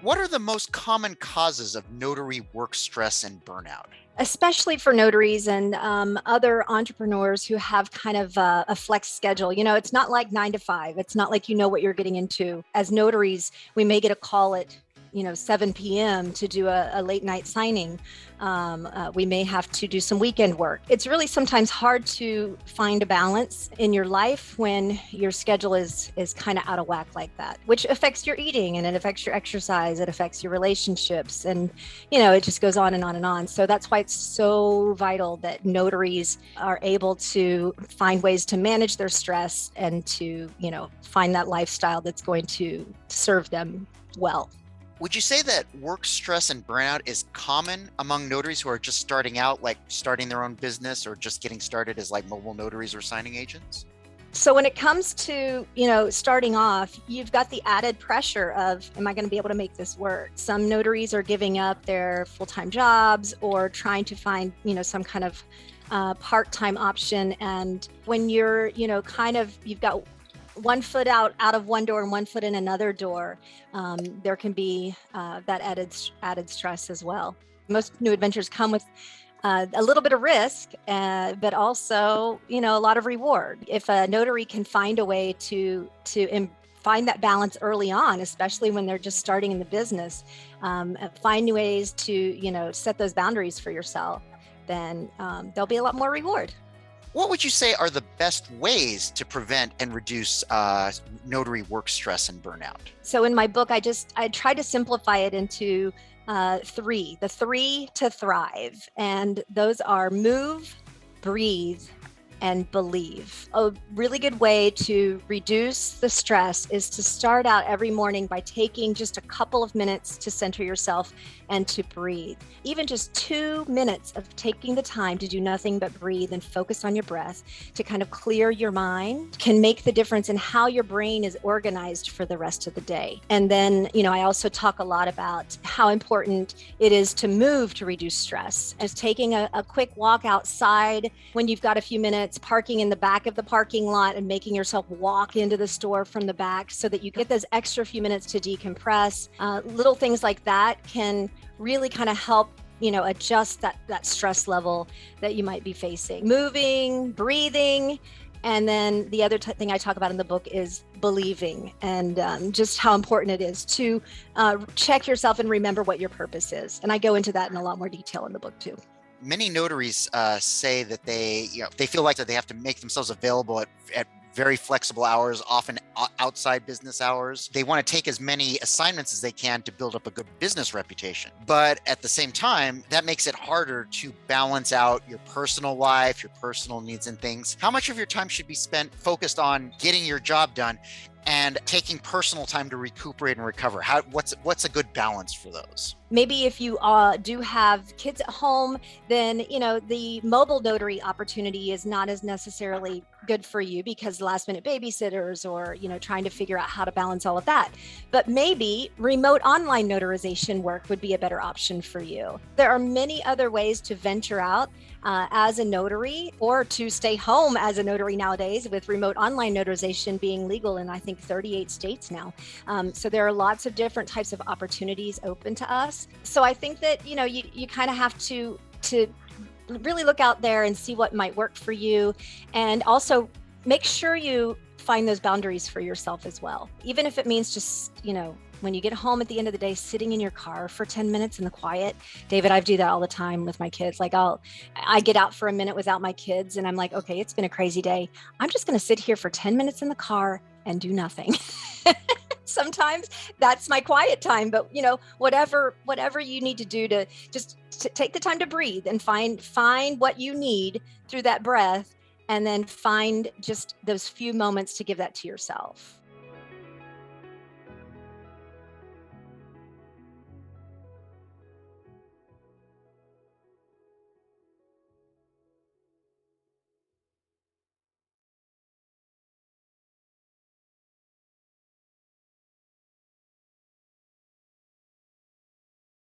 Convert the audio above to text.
What are the most common causes of notary work stress and burnout? Especially for notaries and other entrepreneurs who have kind of a flex schedule. It's not like 9 to 5. It's not like you know what you're getting into. As notaries, we may get a call at 7 p.m. to do a late night signing. We may have to do some weekend work. It's really sometimes hard to find a balance in your life when your schedule is kind of out of whack like that, which affects your eating and it affects your exercise, it affects your relationships, and it just goes on and on and on. So that's why it's so vital that notaries are able to find ways to manage their stress and to find that lifestyle that's going to serve them well. Would you say that work stress and burnout is common among notaries who are just starting out, like starting their own business or just getting started as like mobile notaries or signing agents? So when it comes to, starting off, you've got the added pressure of, am I going to be able to make this work? Some notaries are giving up their full-time jobs or trying to find, some kind of part-time option. And when you're, you've got one foot out of one door and one foot in another door, there can be that added stress as well. Most new adventures come with a little bit of risk, but also, a lot of reward. If a notary can find a way to find that balance early on, especially when they're just starting in the business, find new ways to, set those boundaries for yourself, then there'll be a lot more reward. What would you say are the best ways to prevent and reduce notary work stress and burnout? So in my book, I tried to simplify it into the three to thrive. And those are move, breathe, and believe. A really good way to reduce the stress is to start out every morning by taking just a couple of minutes to center yourself and to breathe. Even just 2 minutes of taking the time to do nothing but breathe and focus on your breath to kind of clear your mind can make the difference in how your brain is organized for the rest of the day. And then, I also talk a lot about how important it is to move to reduce stress. Just taking a quick walk outside when you've got a few minutes, parking in the back of the parking lot and making yourself walk into the store from the back so that you get those extra few minutes to decompress. Little things like that can really kind of help adjust that stress level that you might be facing. Moving, breathing, and then the other thing I talk about in the book is believing, and just how important it is to check yourself and remember what your purpose is. And I go into that in a lot more detail in the book too. Many notaries say that they feel like that they have to make themselves available at very flexible hours, often outside business hours. They want to take as many assignments as they can to build up a good business reputation. But at the same time, that makes it harder to balance out your personal life, your personal needs and things. How much of your time should be spent focused on getting your job done and taking personal time to recuperate and recover? What's a good balance for those? Maybe if you do have kids at home, then, the mobile notary opportunity is not as necessarily good for you because last minute babysitters or, trying to figure out how to balance all of that. But maybe remote online notarization work would be a better option for you. There are many other ways to venture out as a notary or to stay home as a notary nowadays, with remote online notarization being legal in, I think, 38 states now. So there are lots of different types of opportunities open to us. So I think that, you kind of have to really look out there and see what might work for you. And also make sure you find those boundaries for yourself as well. Even if it means just, when you get home at the end of the day, sitting in your car for 10 minutes in the quiet. David, I do that all the time with my kids. Like I get out for a minute without my kids and I'm like, okay, it's been a crazy day. I'm just going to sit here for 10 minutes in the car and do nothing. Sometimes that's my quiet time, but whatever you need to do to just take the time to breathe and find what you need through that breath, and then find just those few moments to give that to yourself.